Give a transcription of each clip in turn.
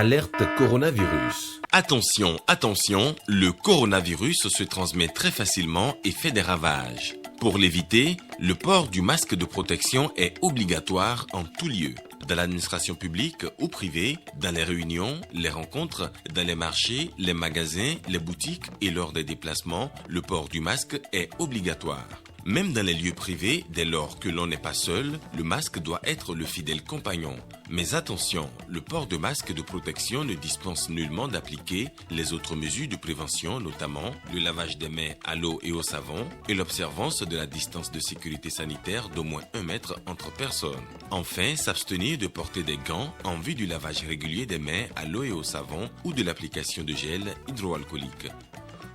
Alerte coronavirus. Attention, attention, le coronavirus se transmet très facilement et fait des ravages. Pour l'éviter, le port du masque de protection est obligatoire en tout lieu. Dans l'administration publique ou privée, dans les réunions, les rencontres, dans les marchés, les magasins, les boutiques et lors des déplacements, le port du masque est obligatoire. Même dans les lieux privés, dès lors que l'on n'est pas seul, le masque doit être le fidèle compagnon. Mais attention, le port de masque de protection ne dispense nullement d'appliquer les autres mesures de prévention, notamment le lavage des mains à l'eau et au savon et l'observance de la distance de sécurité sanitaire d'au moins 1 mètre entre personnes. Enfin, s'abstenir de porter des gants en vue du lavage régulier des mains à l'eau et au savon ou de l'application de gel hydroalcoolique.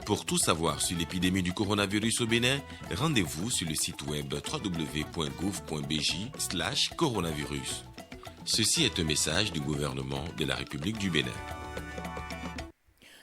Pour tout savoir sur l'épidémie du coronavirus au Bénin, rendez-vous sur le site web www.gouv.bj/coronavirus. Ceci est un message du gouvernement de la République du Bénin.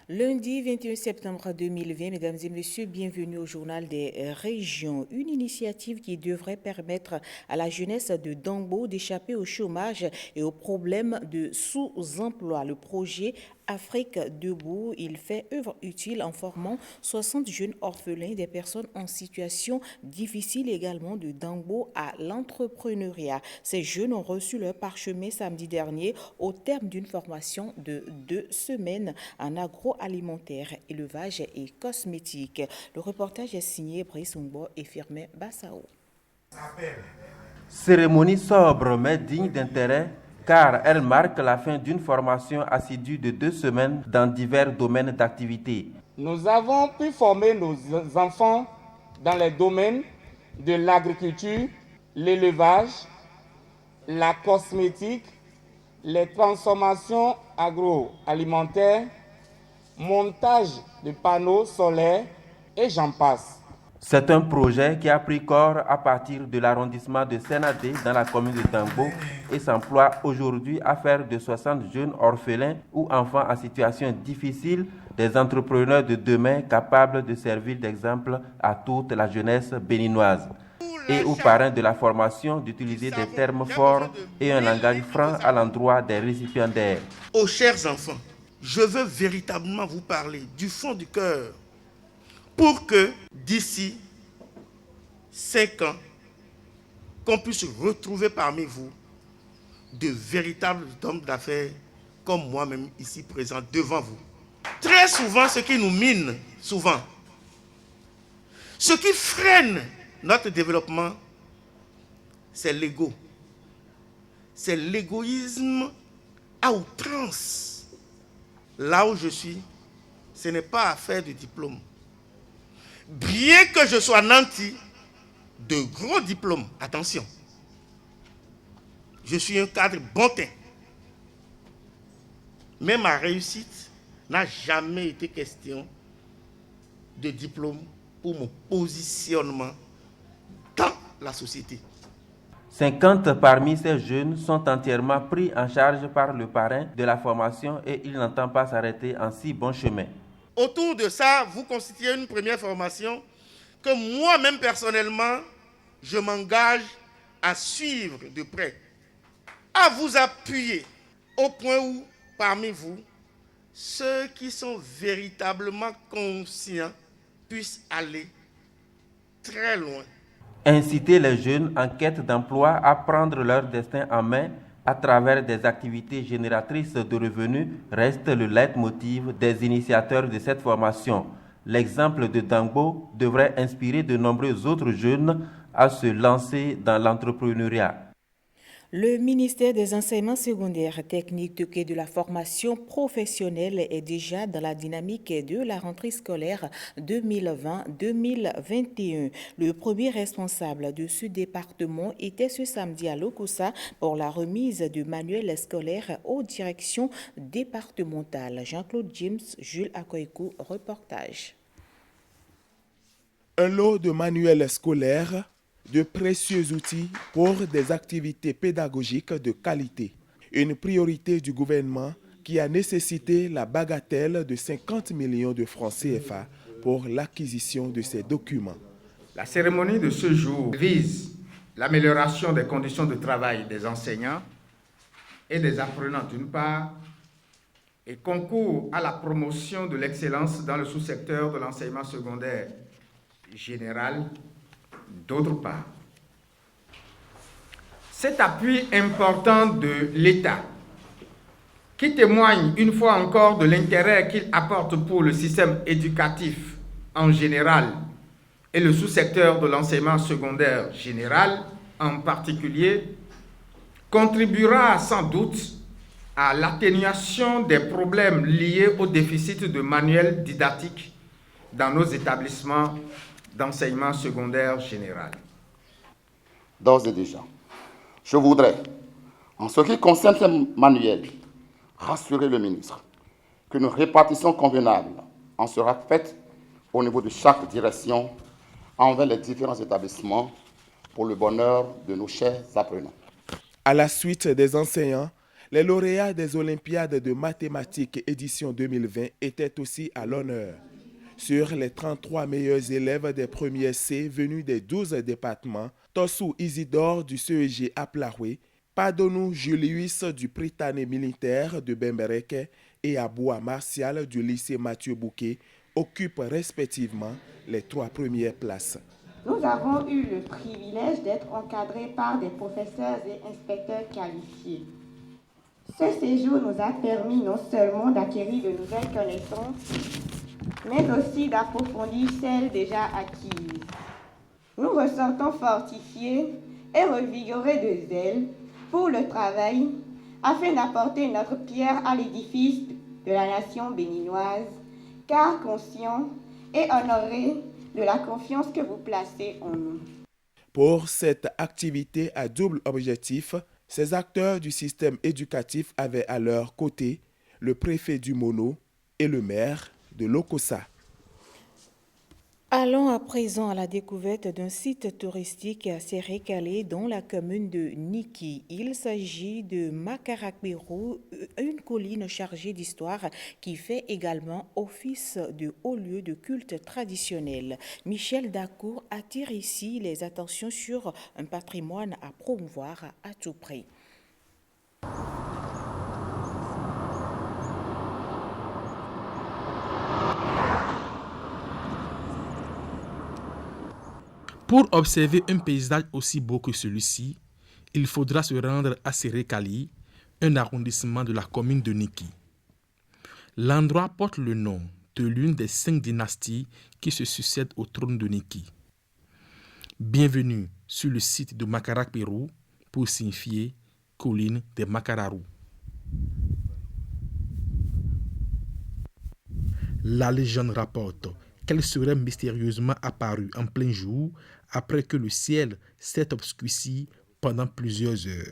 Lundi 21 septembre 2020, mesdames et messieurs, bienvenue au Journal des régions. Une initiative qui devrait permettre à la jeunesse de Dangbo d'échapper au chômage et aux problèmes de sous-emploi. Le projet Afrique Debout, il fait œuvre utile en formant 60 jeunes orphelins, des personnes en situation difficile également de Dangbo à l'entrepreneuriat. Ces jeunes ont reçu leur parchemin samedi dernier au terme d'une formation de 2 semaines en agroalimentaire, élevage et cosmétique. Le reportage est signé Brice Ongbo et Firmin Bassao. Cérémonie sobre mais digne d'intérêt, car elle marque la fin d'une formation assidue de 2 semaines dans divers domaines d'activité. Nous avons pu former nos enfants dans les domaines de l'agriculture, l'élevage, la cosmétique, les transformations agroalimentaires, montage de panneaux solaires et j'en passe. C'est un projet qui a pris corps à partir de l'arrondissement de Sénadé dans la commune de Dangbo et s'emploie aujourd'hui à faire de 60 jeunes orphelins ou enfants en situation difficile des entrepreneurs de demain capables de servir d'exemple à toute la jeunesse béninoise et aux parrains de la formation d'utiliser des termes forts et un langage franc à l'endroit des récipiendaires. Aux chers enfants, je veux véritablement vous parler du fond du cœur pour que d'ici 5 ans, qu'on puisse retrouver parmi vous de véritables hommes d'affaires comme moi-même ici présent devant vous. Très souvent, ce qui nous mine, souvent, ce qui freine notre développement, c'est l'ego. C'est l'égoïsme à outrance. Là où je suis, ce n'est pas affaire de diplôme. Bien que je sois nanti de gros diplômes, attention, je suis un cadre bon teint. Mais ma réussite n'a jamais été question de diplôme pour mon positionnement dans la société. 50 parmi ces jeunes sont entièrement pris en charge par le parrain de la formation et il n'entend pas s'arrêter en si bon chemin. Autour de ça, vous constituez une première formation que moi-même personnellement, je m'engage à suivre de près, à vous appuyer au point où, parmi vous, ceux qui sont véritablement conscients puissent aller très loin. Inciter les jeunes en quête d'emploi à prendre leur destin en main à travers des activités génératrices de revenus reste le leitmotiv des initiateurs de cette formation. L'exemple de Dangbo devrait inspirer de nombreux autres jeunes à se lancer dans l'entrepreneuriat. Le ministère des Enseignements secondaires, techniques et de la formation professionnelle est déjà dans la dynamique de la rentrée scolaire 2020-2021. Le premier responsable de ce département était ce samedi à Lokossa pour la remise de manuels scolaires aux directions départementales. Jean-Claude James, Jules Akoikou, reportage. Un lot de manuels scolaires, de précieux outils pour des activités pédagogiques de qualité. Une priorité du gouvernement qui a nécessité la bagatelle de 50 millions de francs CFA pour l'acquisition de ces documents. La cérémonie de ce jour vise l'amélioration des conditions de travail des enseignants et des apprenants d'une part, et concourt à la promotion de l'excellence dans le sous-secteur de l'enseignement secondaire général, d'autre part. Cet appui important de l'État, qui témoigne une fois encore de l'intérêt qu'il apporte pour le système éducatif en général et le sous-secteur de l'enseignement secondaire général en particulier, contribuera sans doute à l'atténuation des problèmes liés au déficit de manuels didactiques dans nos établissements d'enseignement secondaire général. D'ores et déjà, je voudrais, en ce qui concerne ces manuels, rassurer le ministre qu'une répartition convenable en sera faite au niveau de chaque direction envers les différents établissements pour le bonheur de nos chers apprenants. À la suite des enseignants, les lauréats des Olympiades de mathématiques édition 2020 étaient aussi à l'honneur. Sur les 33 meilleurs élèves des premiers C venus des 12 départements, Tossou Isidore du CEG à Plaroué, Padonou Julius du Prytanée militaire de Bembereke et Aboua Martial du lycée Mathieu Bouquet occupent respectivement les 3 premières places. Nous avons eu le privilège d'être encadrés par des professeurs et inspecteurs qualifiés. Ce séjour nous a permis non seulement d'acquérir de nouvelles connaissances, mais aussi d'approfondir celles déjà acquises. Nous ressortons fortifiés et revigorés de zèle pour le travail, afin d'apporter notre pierre à l'édifice de la nation béninoise, car conscients et honorés de la confiance que vous placez en nous. Pour cette activité à double objectif, ces acteurs du système éducatif avaient à leur côté le préfet du Mono et le maire de Lokossa. Allons à présent à la découverte d'un site touristique assez récalé dans la commune de Niki. Il s'agit de Makarakbirou, une colline chargée d'histoire qui fait également office de haut lieu de culte traditionnel. Michel Dacour attire ici les attentions sur un patrimoine à promouvoir à tout prix. Pour observer un paysage aussi beau que celui-ci, il faudra se rendre à Sérékali, un arrondissement de la commune de Niki. L'endroit porte le nom de l'une des 5 dynasties qui se succèdent au trône de Niki. Bienvenue sur le site de Makarakbirou pour signifier colline des Makararou. La légende rapporte qu'elle serait mystérieusement apparue en plein jour après que le ciel s'est obscurci pendant plusieurs heures.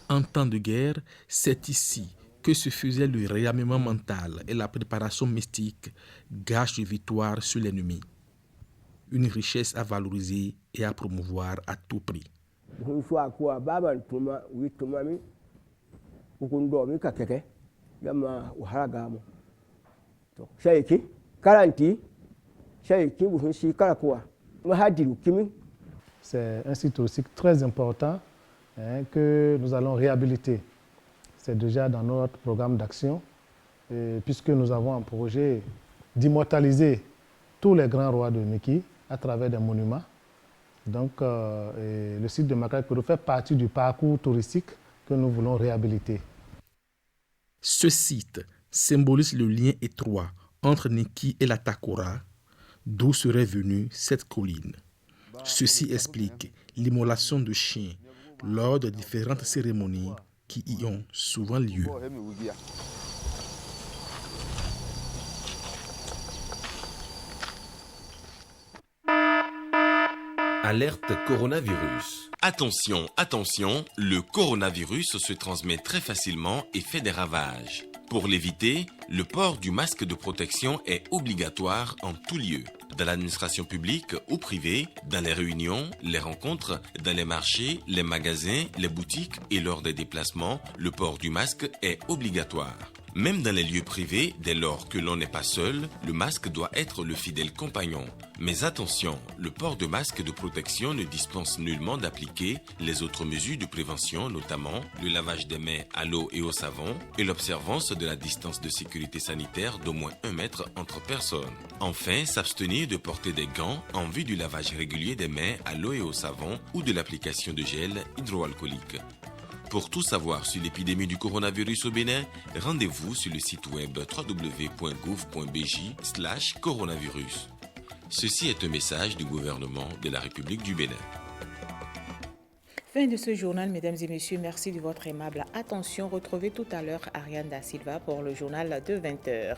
En temps de guerre, c'est ici que se faisait le réarmement mental et la préparation mystique, gage de victoire sur l'ennemi. Une richesse à valoriser et à promouvoir à tout prix. C'est un site touristique très important que nous allons réhabiliter. C'est déjà dans notre programme d'action, puisque nous avons un projet d'immortaliser tous les grands rois de Niki à travers des monuments. Donc, le site de Makarakbirou fait partie du parcours touristique que nous voulons réhabiliter. Ce site symbolise le lien étroit entre Niki et la Takora, d'où serait venue cette colline. Ceci explique l'immolation de chiens lors de différentes cérémonies qui y ont souvent lieu. Alerte coronavirus. Attention, attention, le coronavirus se transmet très facilement et fait des ravages. Pour l'éviter, le port du masque de protection est obligatoire en tout lieu. Dans l'administration publique ou privée, dans les réunions, les rencontres, dans les marchés, les magasins, les boutiques et lors des déplacements, le port du masque est obligatoire. Même dans les lieux privés, dès lors que l'on n'est pas seul, le masque doit être le fidèle compagnon. Mais attention, le port de masque de protection ne dispense nullement d'appliquer les autres mesures de prévention, notamment le lavage des mains à l'eau et au savon et l'observance de la distance de sécurité sanitaire d'au moins 1 mètre entre personnes. Enfin, s'abstenir de porter des gants en vue du lavage régulier des mains à l'eau et au savon ou de l'application de gel hydroalcoolique. Pour tout savoir sur l'épidémie du coronavirus au Bénin, rendez-vous sur le site web www.gouv.bj/coronavirus. Ceci est un message du gouvernement de la République du Bénin. Fin de ce journal, mesdames et messieurs. Merci de votre aimable attention. Retrouvez tout à l'heure Ariane Da Silva pour le journal de 20h.